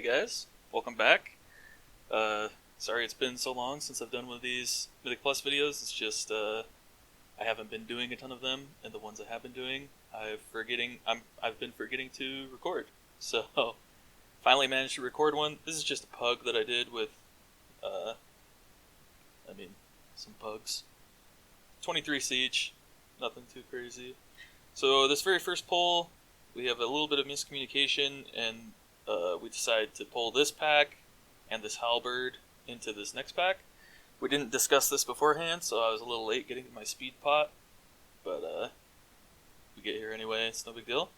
guys, welcome back. Sorry it's been so long since I've done one of these Mythic Plus videos. It's just I haven't been doing a ton of them, and the ones I have been doing, I've been forgetting to record. So finally managed to record one. This is just a pug that I did with, some pugs. 23 each, nothing too crazy. So this very first pull, we have a little bit of miscommunication, and we decided to pull this pack and this halberd into this next pack. We didn't discuss this beforehand, so I was a little late getting to my speed pot, but we get here anyway, it's no big deal.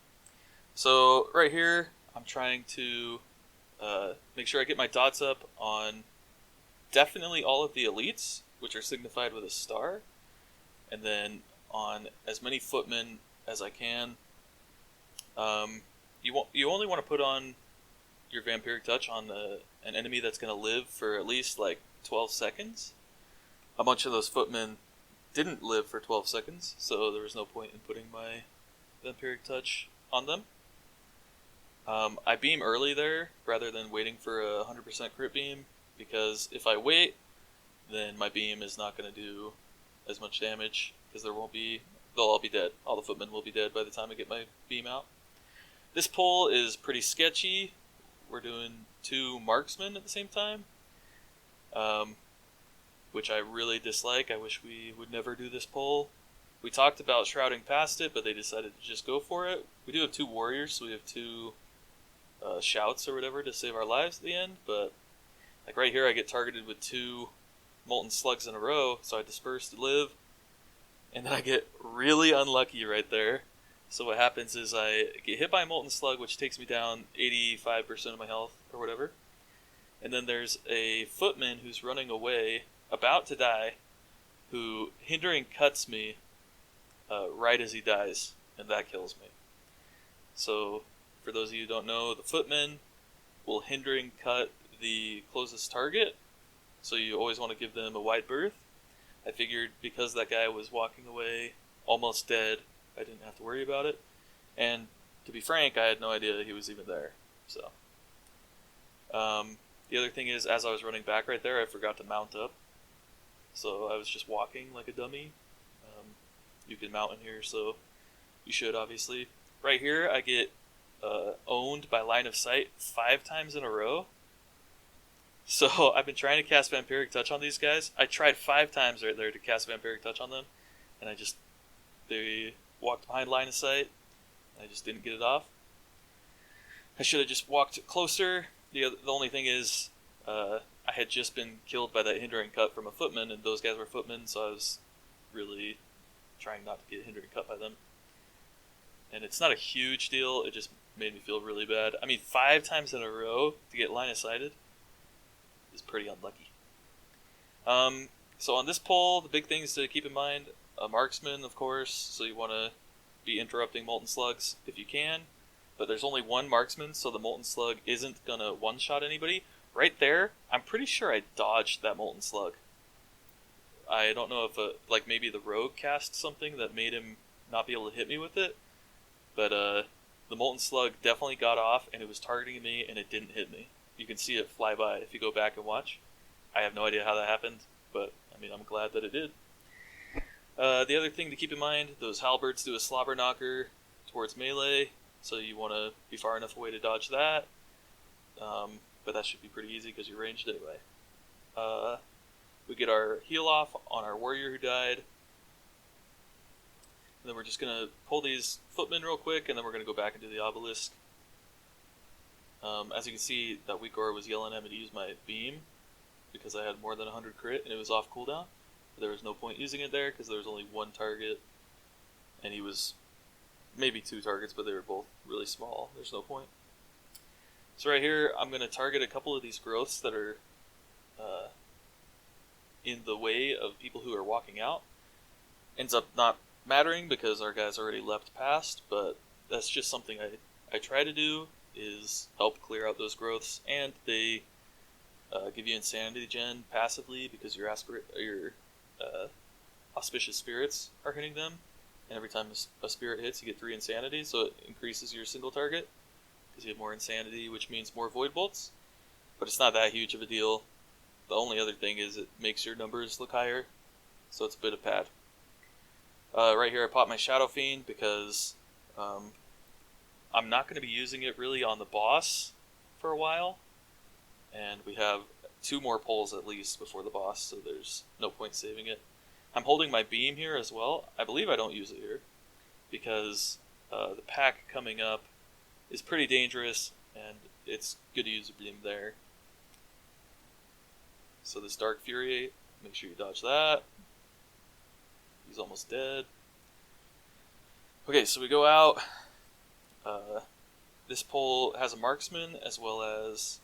So right here, I'm trying to make sure I get my dots up on definitely all of the elites, which are signified with a star, and then on as many footmen as I can. You only want to put on your vampiric touch on an enemy that's going to live for at least like 12 seconds. A bunch of those footmen didn't live for 12 seconds, so there was no point in putting my vampiric touch on them. I beam early there rather than waiting for a 100% crit beam, because if I wait, then my beam is not going to do as much damage, because they'll all be dead. All the footmen will be dead by the time I get my beam out. This pull is pretty sketchy. We're doing 2 marksmen at the same time, which I really dislike. I wish we would never do this pull. We talked about shrouding past it, but they decided to just go for it. We do have 2 warriors, so we have 2 shouts or whatever to save our lives at the end, but like right here I get targeted with 2 molten slugs in a row, so I disperse to live, and then I get really unlucky right there. So what happens is I get hit by a molten slug, which takes me down 85% of my health or whatever, and then there's a footman who's running away, about to die, who hindering cuts me right as he dies, and that kills me. So for those of you who don't know, the footman will hindering cut the closest target, so you always want to give them a wide berth. I figured because that guy was walking away almost dead, I didn't have to worry about it. And to be frank, I had no idea he was even there. So the other thing is, as I was running back right there, I forgot to mount up. So I was just walking like a dummy. You can mount in here, so you should obviously. Right here, I get owned by line of sight 5 times in a row. So I've been trying to cast Vampiric Touch on these guys. I tried 5 times right there to cast Vampiric Touch on them, and they walked behind line of sight, and I just didn't get it off. I should have just walked closer. The only thing is, I had just been killed by that hindering cut from a footman, and those guys were footmen, so I was really trying not to get hindering cut by them. And it's not a huge deal, it just made me feel really bad. 5 times in a row to get line of sighted is pretty unlucky. So on this pull, the big things to keep in mind: a marksman, of course, so you want to be interrupting molten slugs if you can, but there's only 1 marksman, so the molten slug isn't going to one-shot anybody. Right there, I'm pretty sure I dodged that molten slug. I don't know if maybe the rogue cast something that made him not be able to hit me with it, but the molten slug definitely got off, and it was targeting me, and it didn't hit me. You can see it fly by if you go back and watch. I have no idea how that happened, but I'm glad that it did. The other thing to keep in mind, those halberds do a slobber knocker towards melee, so you want to be far enough away to dodge that. But that should be pretty easy because you're ranged anyway. We get our heal off on our warrior who died. And then we're just going to pull these footmen real quick, and then we're going to go back into the obelisk. As you can see, that weak aura was yelling at me to use my beam because I had more than 100 crit and it was off cooldown. But there was no point using it there because there was only 1 target, and he was maybe 2 targets, but they were both really small. There's no point. So right here, I'm going to target a couple of these growths that are in the way of people who are walking out. Ends up not mattering because our guys already leapt past, but that's just something I try to do, is help clear out those growths, and they give you insanity gen passively because your auspicious spirits are hitting them, and every time a spirit hits you get 3 insanity, so it increases your single target. because you have more insanity, which means more void bolts. But it's not that huge of a deal. The only other thing is it makes your numbers look higher, so it's a bit of pad. Right here I popped my Shadow Fiend because I'm not going to be using it really on the boss for a while, and we have 2 more pulls at least before the boss, so there's no point saving it. I'm holding my beam here as well. I believe I don't use it here because the pack coming up is pretty dangerous, and it's good to use a beam there. So this Dark Fury, make sure you dodge that. He's almost dead. Okay, so we go out. This pole has a marksman as well as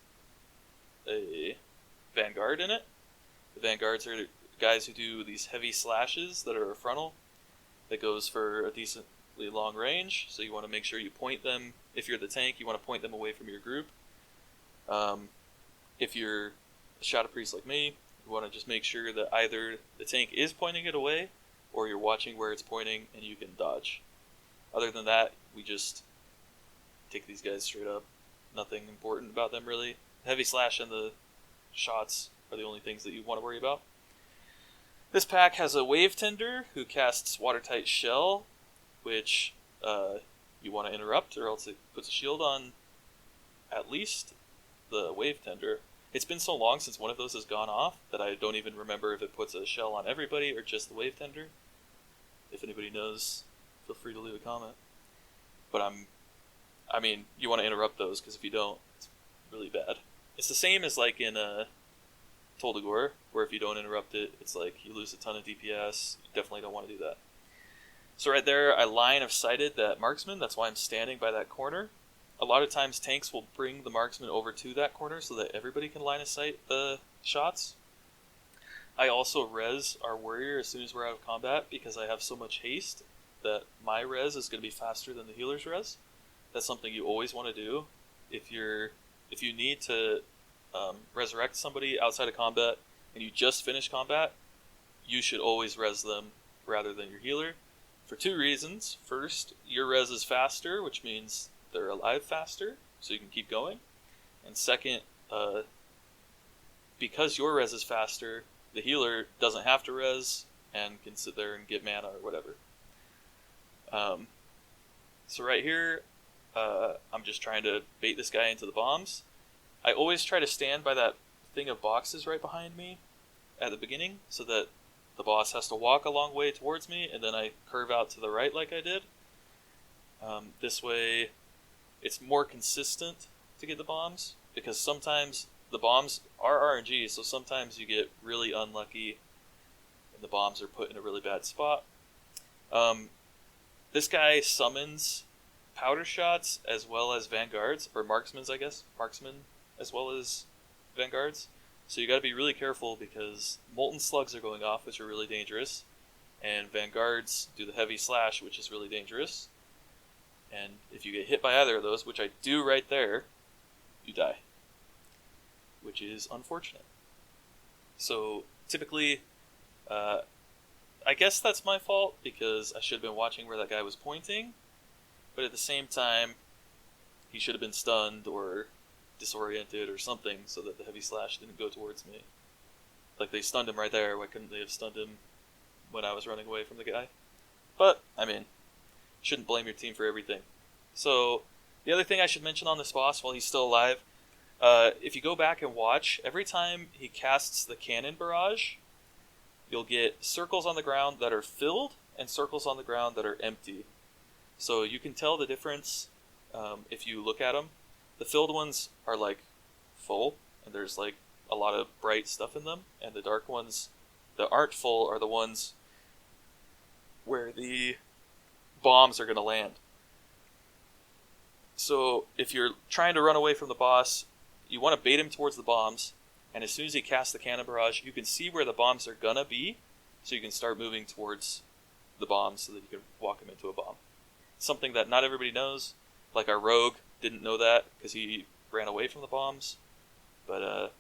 a vanguard in it. The vanguards are guys who do these heavy slashes that are a frontal that goes for a decently long range, so you want to make sure you point them. If you're the tank, you want to point them away from your group. If you're a Shadow Priest like me, you want to just make sure that either the tank is pointing it away or you're watching where it's pointing and you can dodge. Other than that, we just take these guys straight up. Nothing important about them really. Heavy slash and the shots are the only things that you want to worry about. This pack has a Wave Tender who casts Watertight Shell, which you want to interrupt, or else it puts a shield on at least the Wave Tender. It's been so long since one of those has gone off that I don't even remember if it puts a shell on everybody or just the Wave Tender. If anybody knows, feel free to leave a comment. But I mean, you want to interrupt those, because if you don't, it's really bad. It's the same as like in Toldagor, where if you don't interrupt it, it's like you lose a ton of DPS. You definitely don't want to do that. So right there, I line of sighted that marksman. That's why I'm standing by that corner. A lot of times tanks will bring the marksman over to that corner so that everybody can line of sight the shots. I also res our warrior as soon as we're out of combat because I have so much haste that my res is going to be faster than the healer's res. That's something you always want to do. If you need to resurrect somebody outside of combat and you just finish combat, you should always res them rather than your healer for 2 reasons. First, your res is faster, which means they're alive faster, so you can keep going. And second, because your res is faster, the healer doesn't have to res and can sit there and get mana or whatever. So right here, I'm just trying to bait this guy into the bombs. I always try to stand by that thing of boxes right behind me at the beginning, so that the boss has to walk a long way towards me, and then I curve out to the right like I did. This way, it's more consistent to get the bombs, because sometimes the bombs are RNG, so sometimes you get really unlucky and the bombs are put in a really bad spot. This guy summons powder shots as well as vanguards, or marksmen, I guess. Marksmen as well as vanguards. So you got to be really careful because molten slugs are going off, which are really dangerous, and vanguards do the heavy slash, which is really dangerous. And if you get hit by either of those, which I do right there, you die, which is unfortunate. So typically, I guess that's my fault because I should have been watching where that guy was pointing, but at the same time, he should have been stunned or disoriented or something so that the heavy slash didn't go towards me. Like, they stunned him right there, why couldn't they have stunned him when I was running away from the guy? But, I mean, shouldn't blame your team for everything. So, the other thing I should mention on this boss while he's still alive, if you go back and watch, every time he casts the cannon barrage, you'll get circles on the ground that are filled and circles on the ground that are empty. So you can tell the difference if you look at them. The filled ones are like full, and there's like a lot of bright stuff in them, and the dark ones that aren't full are the ones where the bombs are going to land. So if you're trying to run away from the boss, you want to bait him towards the bombs, and as soon as he casts the cannon barrage, you can see where the bombs are going to be, so you can start moving towards the bombs so that you can walk him into a bomb. Something that not everybody knows, like our rogue didn't know that because he ran away from the bombs, but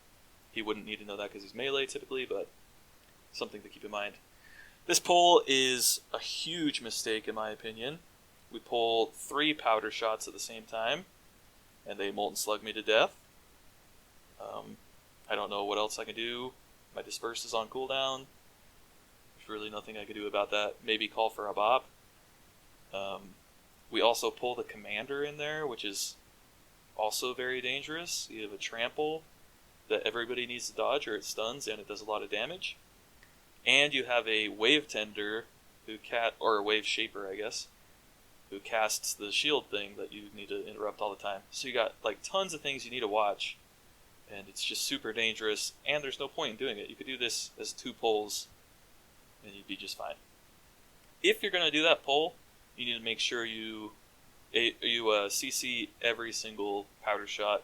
he wouldn't need to know that because he's melee typically, but something to keep in mind. This pull is a huge mistake in my opinion. We pull 3 powder shots at the same time, and they molten slug me to death. I don't know what else I can do. My disperse is on cooldown. There's really nothing I can do about that. Maybe call for a bop. We also pull the commander in there, which is also very dangerous. You have a trample that everybody needs to dodge or it stuns and it does a lot of damage. And you have a wave tender or a wave shaper, I guess, who casts the shield thing that you need to interrupt all the time. So you got like tons of things you need to watch, and it's just super dangerous, and there's no point in doing it. You could do this as 2 pulls and you'd be just fine. If you're going to do that pull, you need to make sure you CC every single powder shot,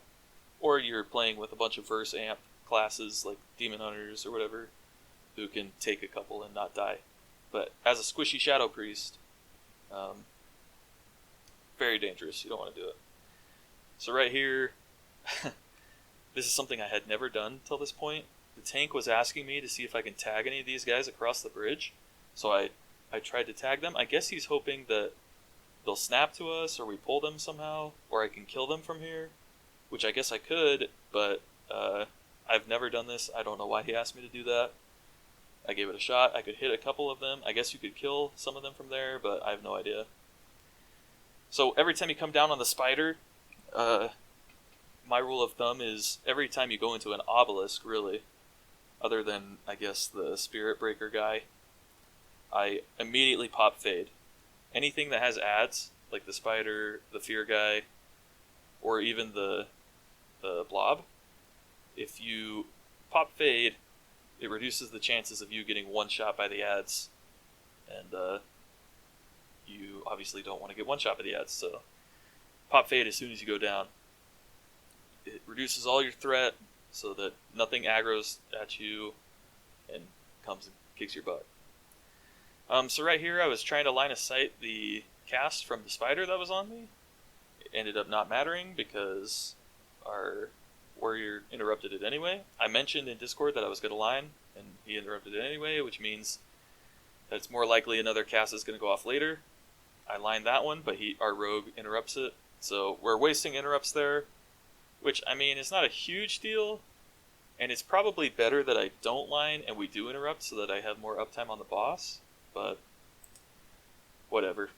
or you're playing with a bunch of verse amp classes like Demon Hunters or whatever, who can take a couple and not die. But as a squishy Shadow Priest, very dangerous. You don't want to do it. So right here, this is something I had never done till this point. The tank was asking me to see if I can tag any of these guys across the bridge. So I tried to tag them. I guess he's hoping that they'll snap to us or we pull them somehow, or I can kill them from here, which I guess I could, but I've never done this. I don't know why he asked me to do that. I gave it a shot. I could hit a couple of them. I guess you could kill some of them from there, but I have no idea. So every time you come down on the spider, my rule of thumb is every time you go into an obelisk, really, other than, I guess, the Spirit Breaker guy, I immediately pop Fade. Anything that has ads, like the spider, the fear guy, or even the blob, if you pop Fade, it reduces the chances of you getting one shot by the ads, and you obviously don't want to get one shot by the ads, so pop Fade as soon as you go down. It reduces all your threat so that nothing aggroes at you and comes and kicks your butt. So right here I was trying to line of sight the cast from the spider that was on me. It ended up not mattering because our warrior interrupted it anyway. I mentioned in Discord that I was going to line, and he interrupted it anyway, which means that it's more likely another cast is going to go off later. I lined that one, but our rogue interrupts it. So we're wasting interrupts there, which, I mean, it's not a huge deal, and it's probably better that I don't line and we do interrupt so that I have more uptime on the boss, but whatever.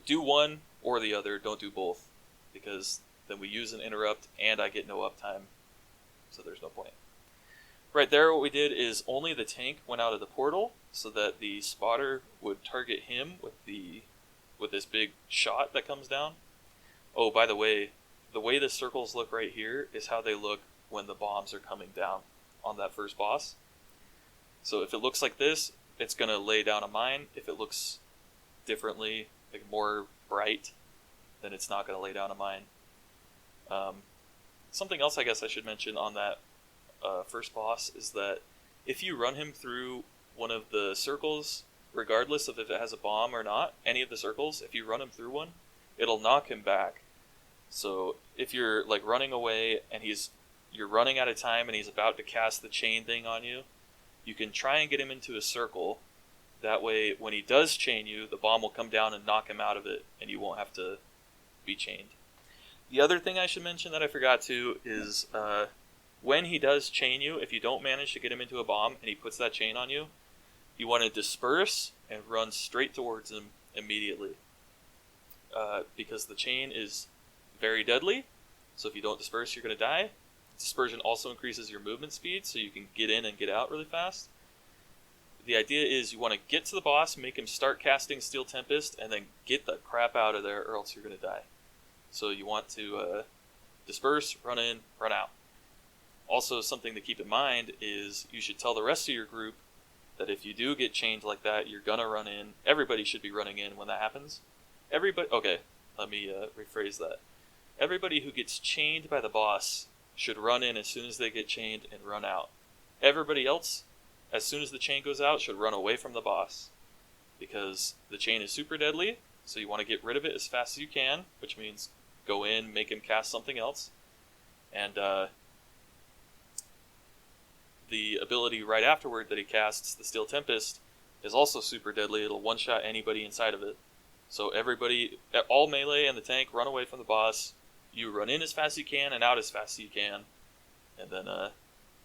Do one or the other, don't do both, because then we use an interrupt and I get no uptime, so there's no point. Right there, what we did is only the tank went out of the portal so that the spotter would target him with this big shot that comes down. Oh, by the way the circles look right here is how they look when the bombs are coming down on that first boss. So if it looks like this, it's going to lay down a mine. If it looks differently, like more bright, then it's not going to lay down a mine. Something else I guess I should mention on that first boss is that if you run him through one of the circles, regardless of if it has a bomb or not, any of the circles, if you run him through one, it'll knock him back. So if you're like running away and you're running out of time and he's about to cast the chain thing on you, you can try and get him into a circle. That way, when he does chain you, the bomb will come down and knock him out of it, and you won't have to be chained. The other thing I should mention that I forgot to is when he does chain you, if you don't manage to get him into a bomb and he puts that chain on you, you want to disperse and run straight towards him immediately. Because the chain is very deadly, so if you don't disperse, you're going to die. Dispersion also increases your movement speed, so you can get in and get out really fast. The idea is you want to get to the boss, make him start casting Steel Tempest, and then get the crap out of there or else you're going to die. So you want to disperse, run in, run out. Also, something to keep in mind is you should tell the rest of your group that if you do get chained like that, you're going to run in. Everybody should be running in when that happens. Okay, let me rephrase that. Everybody who gets chained by the boss should run in as soon as they get chained and run out. Everybody else, as soon as the chain goes out, should run away from the boss. Because the chain is super deadly, so you want to get rid of it as fast as you can, which means go in, make him cast something else. And the ability right afterward that he casts, the Steel Tempest, is also super deadly. It'll one-shot anybody inside of it. So everybody, all melee and the tank, run away from the boss. you run in as fast as you can and out as fast as you can, and then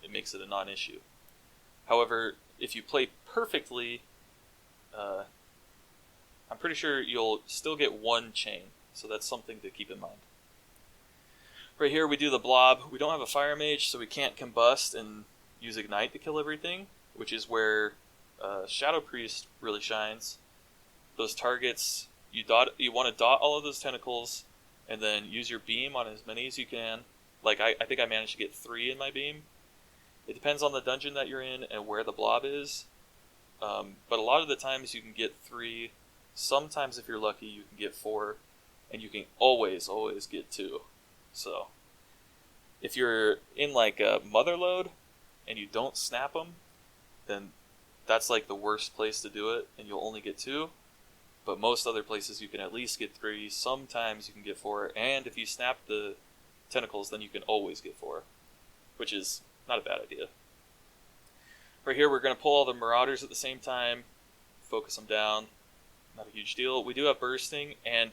it makes it a non-issue. However, if you play perfectly, I'm pretty sure you'll still get one chain, so that's something to keep in mind. Right here we do the blob. We don't have a fire mage, so we can't combust and use ignite to kill everything, which is where Shadow Priest really shines. Those targets, you want to dot all of those tentacles, and then use your beam on as many as you can. Like I think I managed to get 3 in my beam. It depends on the dungeon that you're in and where the blob is, but a lot of the times you can get 3. Sometimes if you're lucky you can get 4, and you can always get 2. So if you're in like a mother load and you don't snap them, then that's like the worst place to do it, and you'll only get 2. But most other places you can at least get 3. Sometimes you can get 4, and if you snap the tentacles, then you can always get 4, which is not a bad idea. Right here we're going to pull all the Marauders at the same time, focus them down. Not a huge deal. We do have bursting, and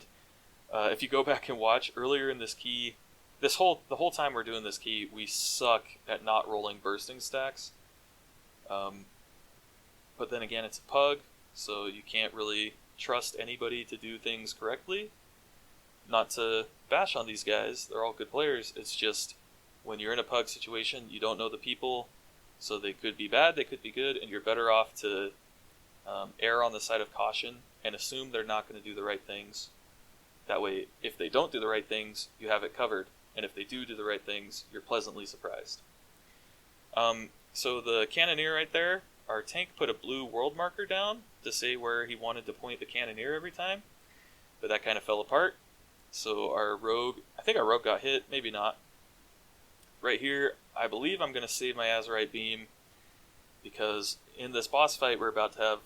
if you go back and watch earlier in this key, the whole time we're doing this key, we suck at not rolling bursting stacks. But then again, it's a pug, so you can't really trust anybody to do things correctly. Not to bash on these guys, they're all good players. It's just when you're in a pug situation, you don't know the people, so they could be bad, they could be good, and you're better off to err on the side of caution and assume they're not going to do the right things. That way, if they don't do the right things, you have it covered, and if they do the right things, you're pleasantly surprised. So the Cannoneer right there, our tank put a blue world marker down to say where he wanted to point the Cannoneer every time, but that kind of fell apart. So our rogue, I think our rogue got hit, maybe not. Right here, I believe I'm going to save my azerite beam, because in this boss fight we're about to have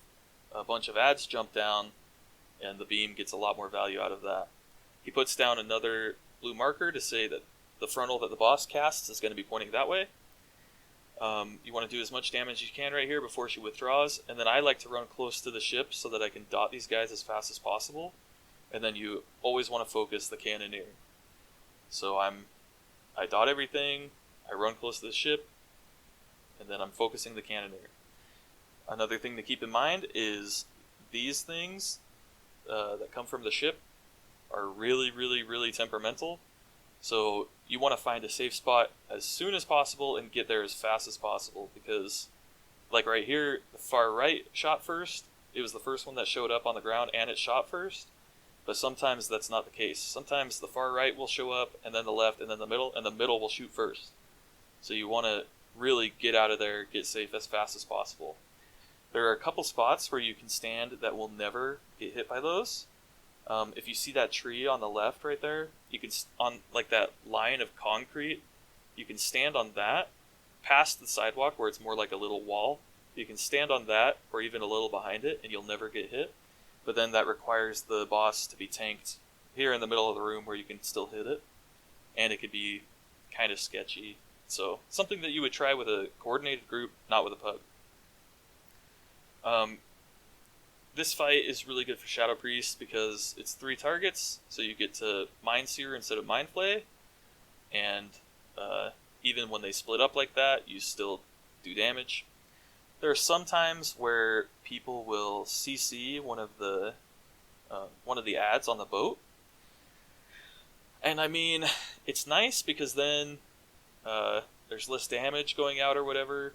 a bunch of ads jump down, and the beam gets a lot more value out of that. He puts down another blue marker to say that the frontal that the boss casts is going to be pointing that way. You want to do as much damage as you can right here before she withdraws, and then I like to run close to the ship so that I can dot these guys as fast as possible, and then you always want to focus the Cannoneer. So I dot everything, I run close to the ship, and then I'm focusing the Cannoneer. Another thing to keep in mind is these things that come from the ship are really temperamental. So you want to find a safe spot as soon as possible and get there as fast as possible, because like right here, the far right shot first. It was the first one that showed up on the ground and it shot first. But sometimes that's not the case. Sometimes the far right will show up, and then the left, and then the middle will shoot first. So you want to really get out of there, get safe as fast as possible. There are a couple spots where you can stand that will never get hit by those. If you see that tree on the left right there, you can, on like that line of concrete, you can stand on that, past the sidewalk where it's more like a little wall. You can stand on that, or even a little behind it, and you'll never get hit. But then that requires the boss to be tanked here in the middle of the room where you can still hit it. And it could be kind of sketchy. So something that you would try with a coordinated group, not with a pug. This fight is really good for Shadow Priest because it's 3 targets, so you get to Mind Seer instead of Mind Flay, and even when they split up like that, you still do damage. There are some times where people will CC one of the ads on the boat, and I mean, it's nice because then there's less damage going out or whatever,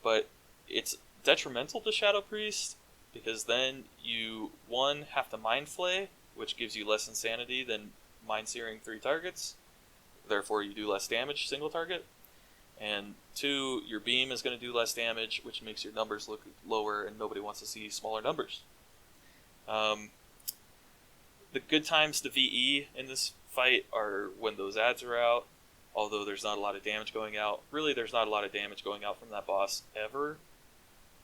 but it's detrimental to Shadow Priest because then you, 1, have to Mind Flay, which gives you less insanity than Mind Searing 3 targets, therefore you do less damage single target, and 2, your beam is going to do less damage, which makes your numbers look lower, and nobody wants to see smaller numbers. The good times to VE in this fight are when those ads are out, although there's not a lot of damage going out. Really, there's not a lot of damage going out from that boss ever.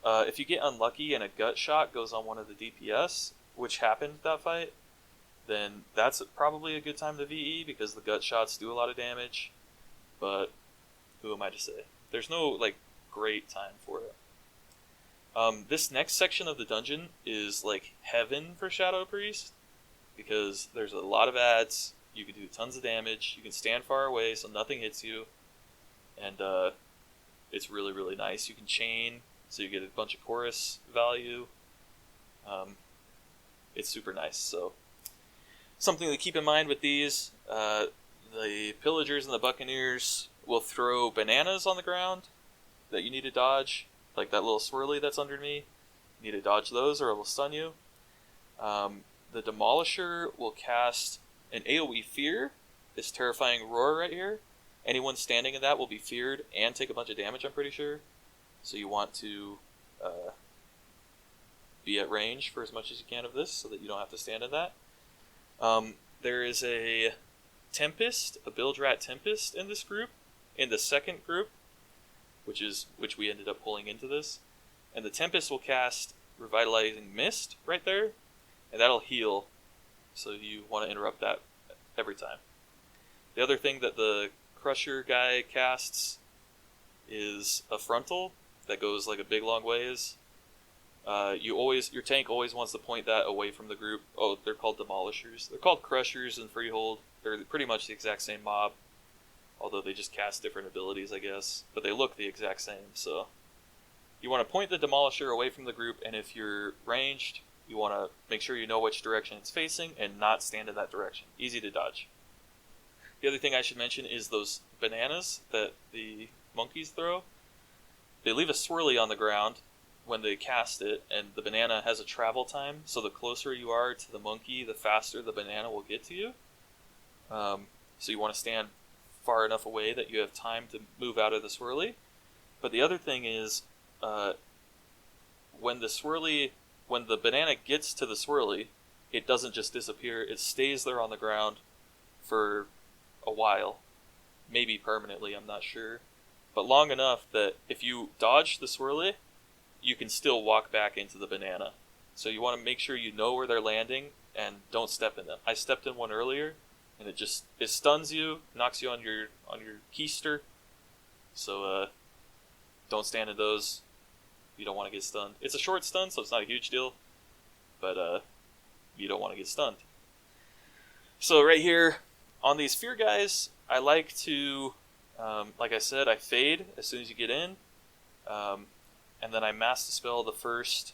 If you get unlucky and a gut shot goes on one of the DPS, which happened that fight, then that's probably a good time to VE because the gut shots do a lot of damage, but who am I to say? There's no like great time for it. This next section of the dungeon is like heaven for Shadow Priest because there's a lot of ads, You can do tons of damage. You can stand far away so nothing hits you. And it's really, really nice. You can chain, so you get a bunch of chorus value. It's super nice. So something to keep in mind with these, the pillagers and the buccaneers will throw bananas on the ground that you need to dodge, like that little swirly that's under me. You need to dodge those or it will stun you. The demolisher will cast an AoE fear, this terrifying roar right here. Anyone standing in that will be feared and take a bunch of damage, I'm pretty sure. So you want to be at range for as much as you can of this so that you don't have to stand in that. There is a Tempest, a Bilge Rat Tempest in this group, in the second group, which we ended up pulling into this. And the Tempest will cast Revitalizing Mist right there, and that'll heal, so you want to interrupt that every time. The other thing that the Crusher guy casts is a Frontal that goes like a big long ways. Your tank always wants to point that away from the group. Oh, they're called Demolishers. They're called Crushers in Freehold. They're pretty much the exact same mob, although they just cast different abilities, I guess. But they look the exact same, so you want to point the Demolisher away from the group, and if you're ranged, you want to make sure you know which direction it's facing and not stand in that direction. Easy to dodge. The other thing I should mention is those bananas that the monkeys throw. They leave a swirly on the ground when they cast it, and the banana has a travel time, so the closer you are to the monkey, the faster the banana will get to you. So you want to stand far enough away that you have time to move out of the swirly. But the other thing is, when the banana gets to the swirly, it doesn't just disappear, it stays there on the ground for a while. Maybe permanently, I'm not sure. But long enough that if you dodge the swirly, you can still walk back into the banana. So you want to make sure you know where they're landing and don't step in them. I stepped in one earlier, and it stuns you, knocks you on your keister. So don't stand in those. You don't want to get stunned. It's a short stun, so it's not a huge deal, but you don't want to get stunned. So right here on these fear guys, I like to, like I said, I fade as soon as you get in, and then I mass dispel the first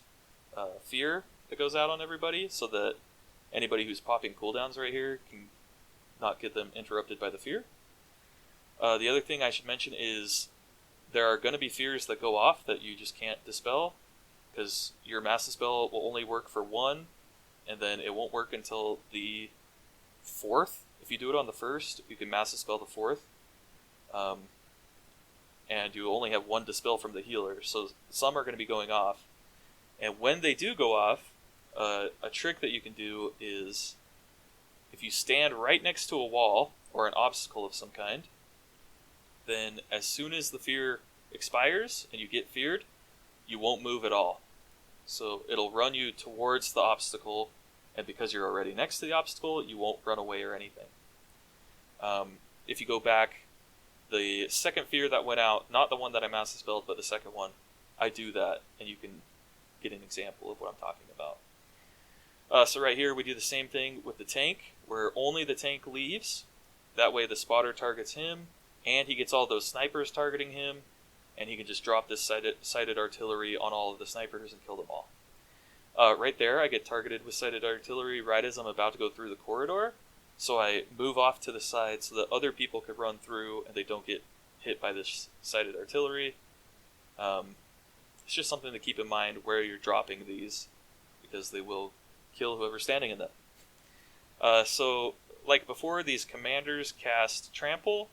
fear that goes out on everybody, so that anybody who's popping cooldowns right here can not get them interrupted by the fear. The other thing I should mention is there are going to be fears that go off that you just can't dispel, because your mass dispel will only work for one, and then it won't work until the fourth. If you do it on the first, you can mass dispel the fourth, and you only have one dispel from the healer, so some are going to be going off. And when they do go off, a trick that you can do is, if you stand right next to a wall or an obstacle of some kind, then as soon as the fear expires and you get feared, you won't move at all. So it'll run you towards the obstacle, and because you're already next to the obstacle, you won't run away or anything. If you go back, the second fear that went out, not the one that I mass dispelled, but the second one, I do that, and you can get an example of what I'm talking about. So right here, we do the same thing with the tank, where only the tank leaves. That way the spotter targets him, and he gets all those snipers targeting him, and he can just drop this sighted artillery on all of the snipers and kill them all. Right there, I get targeted with sighted artillery right as I'm about to go through the corridor, so I move off to the side so that other people could run through and they don't get hit by this sighted artillery. It's just something to keep in mind where you're dropping these, because they will kill whoever's standing in them. So, like before, these commanders cast Trample.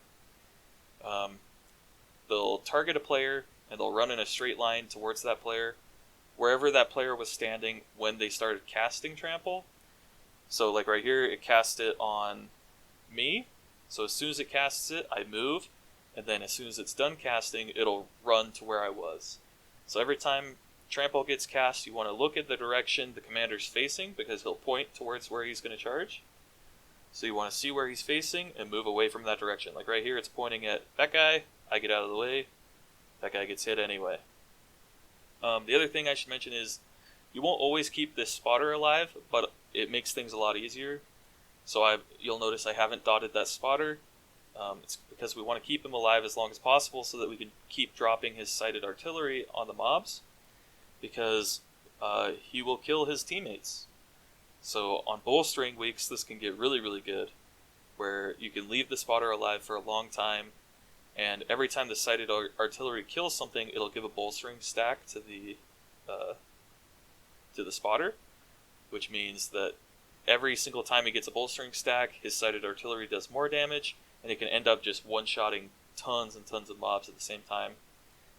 They'll target a player, and they'll run in a straight line towards that player, wherever that player was standing when they started casting Trample. So, like right here, it cast it on me. So as soon as it casts it, I move, and then as soon as it's done casting, it'll run to where I was. So every time Trample gets cast, you want to look at the direction the commander's facing, because he'll point towards where he's going to charge. So you want to see where he's facing and move away from that direction. Like right here, it's pointing at that guy. I get out of the way. That guy gets hit anyway. The other thing I should mention is you won't always keep this spotter alive, but it makes things a lot easier. So you'll notice I haven't dotted that spotter. It's because we want to keep him alive as long as possible so that we can keep dropping his sighted artillery on the mobs, because he will kill his teammates. So on bolstering weeks, this can get really, really good, where you can leave the spotter alive for a long time, and every time the sighted artillery kills something, it'll give a bolstering stack to the spotter, which means that every single time he gets a bolstering stack, his sighted artillery does more damage, and it can end up just one-shotting tons and tons of mobs at the same time.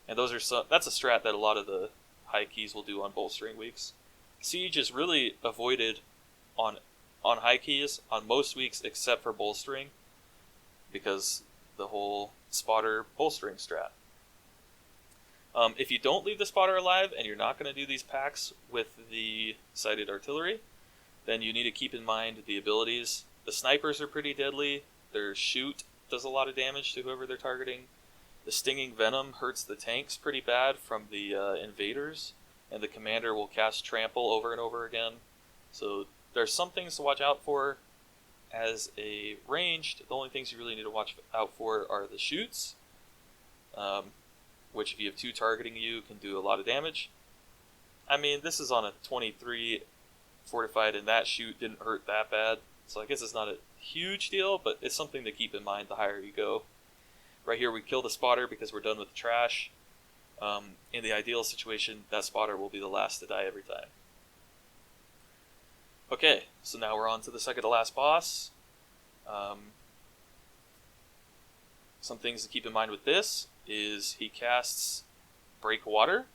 And that's a strat that a lot of the high keys will do on bolstering weeks. Siege is really avoided on high keys on most weeks except for bolstering, because the whole spotter bolstering strat. If you don't leave the spotter alive and you're not going to do these packs with the sighted artillery, then you need to keep in mind the abilities. The snipers are pretty deadly. Their shoot does a lot of damage to whoever they're targeting. The stinging venom hurts the tanks pretty bad from the invaders, and the commander will cast trample over and over again. So there's some things to watch out for. As a ranged, the only things you really need to watch out for are the shoots, which if you have 2 targeting you can do a lot of damage. I mean, this is on a 23 fortified, and that shoot didn't hurt that bad, so I guess it's not a huge deal, but it's something to keep in mind the higher you go. Right here we kill the spotter because we're done with the trash. In the ideal situation, that spotter will be the last to die every time. Okay, so now we're on to the second to last boss. Some things to keep in mind with this is he casts Breakwater,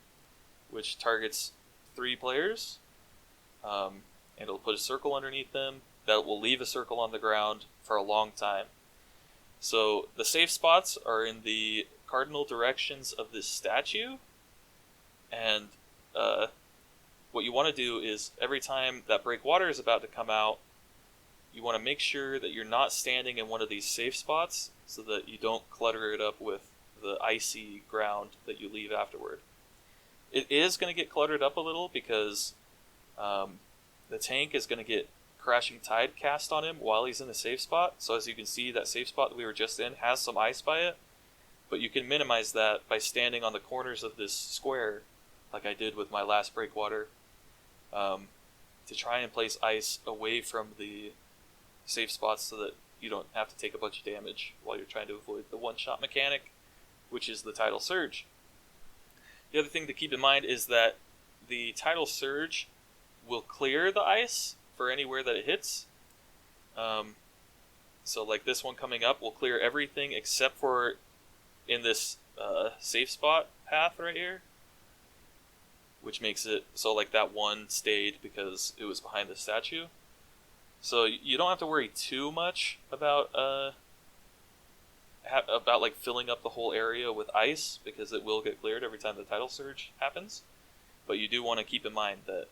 which targets 3 players, and it'll put a circle underneath them that will leave a circle on the ground for a long time. So the safe spots are in the cardinal directions of this statue, and what you want to do is every time that Breakwater is about to come out, you want to make sure that you're not standing in one of these safe spots so that you don't clutter it up with the icy ground that you leave afterward. It is going to get cluttered up a little because the tank is going to get Crashing Tide cast on him while he's in the safe spot. So as you can see, that safe spot that we were just in has some ice by it, but you can minimize that by standing on the corners of this square like I did with my last Breakwater, to try and place ice away from the safe spots so that you don't have to take a bunch of damage while you're trying to avoid the one-shot mechanic, which is the Tidal Surge. The other thing to keep in mind is that the Tidal Surge will clear the ice for anywhere that it hits. So like this one coming up will clear everything except for in this safe spot path right here, which makes it so like that one stayed because it was behind the statue. So you don't have to worry too much about like filling up the whole area with ice, because it will get cleared every time the Tidal Surge happens. But you do want to keep in mind that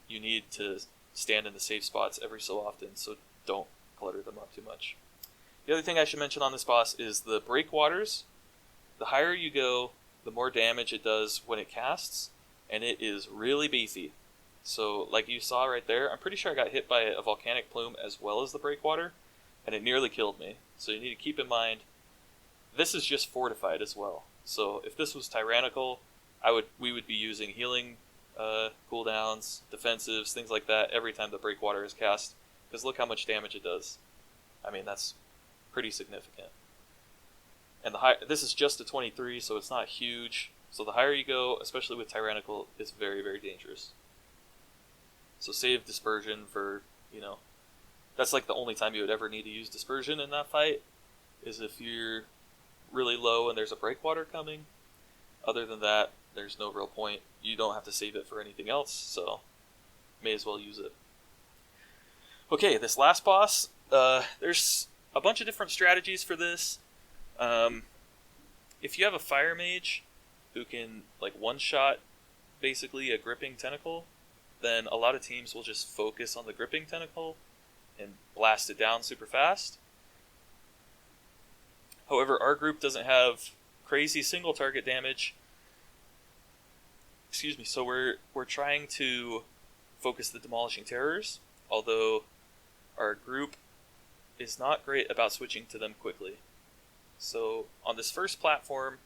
you need to stand in the safe spots every so often, so don't clutter them up too much. The other thing I should mention on this boss is the Breakwaters. The higher you go, the more damage it does when it casts, and it is really beefy. So like you saw right there, I'm pretty sure I got hit by a volcanic plume as well as the Breakwater, and it nearly killed me. So you need to keep in mind, this is just fortified as well. So if this was tyrannical, we would be using healing cooldowns, defensives, things like that every time the Breakwater is cast, because look how much damage it does. I mean, that's pretty significant. And this is just a 23, so it's not huge. So the higher you go, especially with tyrannical, it's very, very dangerous. So save dispersion for, that's like the only time you would ever need to use dispersion in that fight, is if you're really low and there's a Breakwater coming. Other than that, there's no real point. You don't have to save it for anything else, so may as well use it. Okay, this last boss, there's a bunch of different strategies for this. If you have a fire mage who can like one-shot basically a gripping tentacle, then a lot of teams will just focus on the gripping tentacle and blast it down super fast. However, our group doesn't have crazy single target damage. So we're trying to focus the Demolishing Terrors, although our group is not great about switching to them quickly. So on this first platform,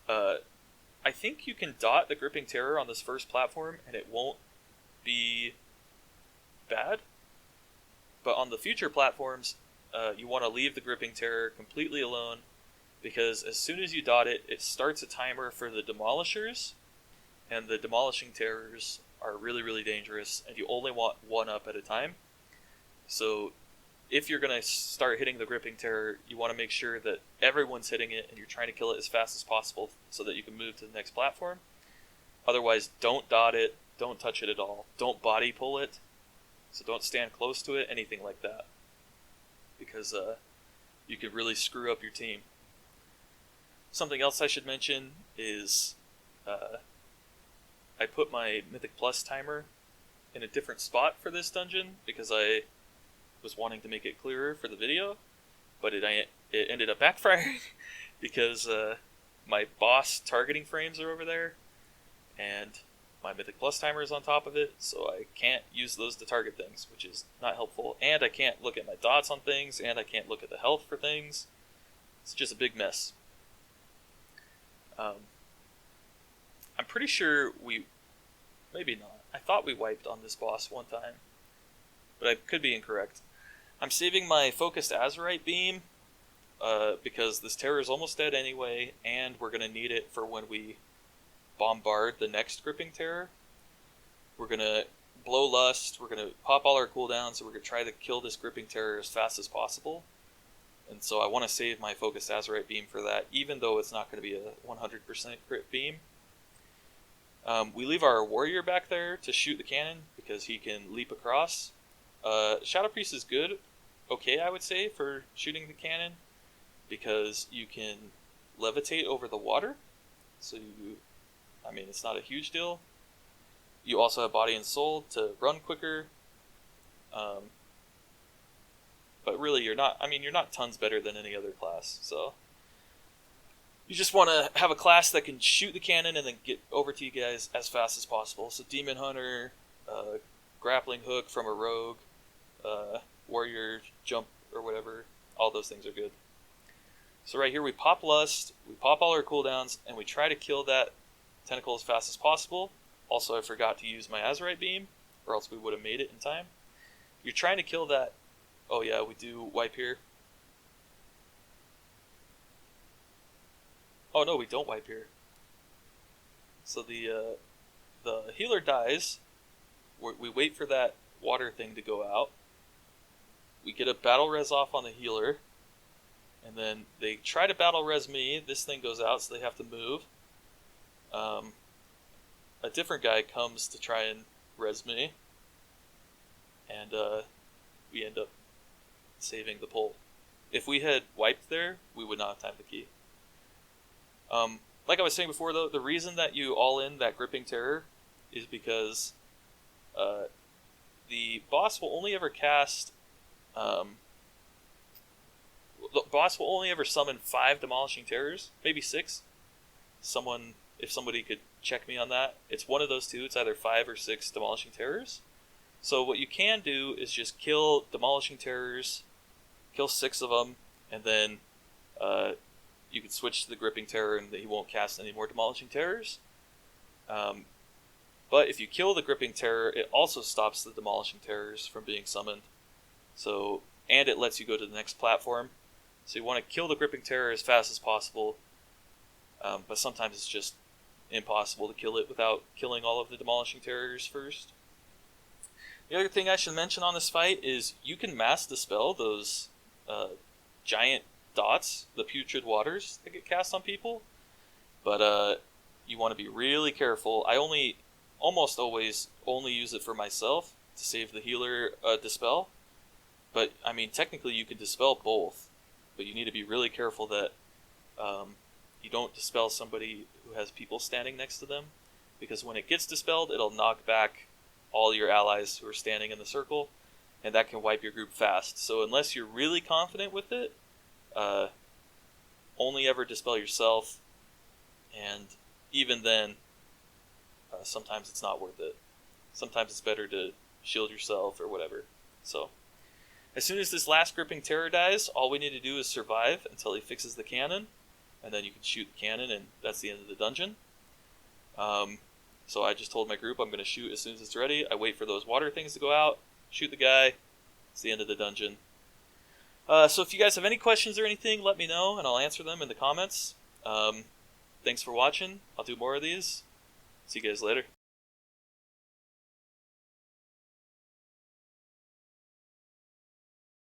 I think you can dot the Gripping Terror on this first platform and it won't be bad. But on the future platforms, you want to leave the Gripping Terror completely alone, because as soon as you dot it, it starts a timer for the Demolishers, and the Demolishing Terrors are really, really dangerous, and you only want one up at a time. So if you're going to start hitting the Gripping Terror, you want to make sure that everyone's hitting it and you're trying to kill it as fast as possible so that you can move to the next platform. Otherwise, don't dot it, don't touch it at all, don't body pull it, so don't stand close to it, anything like that, because you could really screw up your team. Something else I should mention is I put my Mythic Plus timer in a different spot for this dungeon because I was wanting to make it clearer for the video, but it ended up backfiring because my boss targeting frames are over there, and my Mythic Plus timer is on top of it, so I can't use those to target things, which is not helpful, and I can't look at my dots on things, and I can't look at the health for things. It's just a big mess. I'm pretty sure maybe not. I thought we wiped on this boss one time, but I could be incorrect. I'm saving my focused azerite beam because this terror is almost dead anyway, and we're going to need it for when we bombard the next Gripping Terror. We're going to blow lust, we're going to pop all our cooldowns, and we're going to try to kill this Gripping Terror as fast as possible. And so I want to save my focused azerite beam for that, even though it's not going to be a 100% crit beam. We leave our warrior back there to shoot the cannon because he can leap across. Shadow Priest is good, okay, I would say, for shooting the cannon, because you can levitate over the water. So it's not a huge deal. You also have body and soul to run quicker. But really, you're not tons better than any other class. So you just want to have a class that can shoot the cannon and then get over to you guys as fast as possible. So Demon Hunter, grappling hook from a rogue, warrior jump or whatever, all those things are good. So right here we pop lust, we pop all our cooldowns, and we try to kill that tentacle as fast as possible. Also, I forgot to use my azerite beam, or else we would have made it in time. You're trying to kill that. Oh yeah, we do wipe here. Oh no, we don't wipe here. So the healer dies. We wait for that water thing to go out. We get a battle res off on the healer, and then they try to battle res me. This thing goes out, so they have to move. A different guy comes to try and res me, and we end up saving the pull. If we had wiped there, we would not have timed the key. Like I was saying before, though, the reason that you all in that Gripping Terror is because the boss will only ever cast. The boss will only ever summon 5 Demolishing Terrors, maybe 6. If somebody could check me on that, it's one of those two. It's either 5 or 6 Demolishing Terrors. So what you can do is just kill Demolishing Terrors, kill 6 of them, and then you can switch to the Gripping Terror and he won't cast any more Demolishing Terrors. But if you kill the Gripping Terror, it also stops the Demolishing Terrors from being summoned. And it lets you go to the next platform. So you want to kill the Gripping Terror as fast as possible, but sometimes it's just impossible to kill it without killing all of the Demolishing Terrors first. The other thing I should mention on this fight is you can mass dispel those giant dots, the putrid waters that get cast on people, but you want to be really careful. I almost always only use it for myself to save the healer dispel, but technically you can dispel both, but you need to be really careful that you don't dispel somebody who has people standing next to them, because when it gets dispelled, it'll knock back all your allies who are standing in the circle, and that can wipe your group fast. So unless you're really confident with it, only ever dispel yourself, and even then, sometimes it's not worth it. Sometimes it's better to shield yourself or whatever. So as soon as this last gripping terror dies, all we need to do is survive until he fixes the cannon, and then you can shoot the cannon, and that's the end of the dungeon. So I just told my group I'm going to shoot as soon as it's ready. I wait for those water things to go out, shoot the guy. It's the end of the dungeon. So if you guys have any questions or anything, let me know, and I'll answer them in the comments. Thanks for watching. I'll do more of these. See you guys later.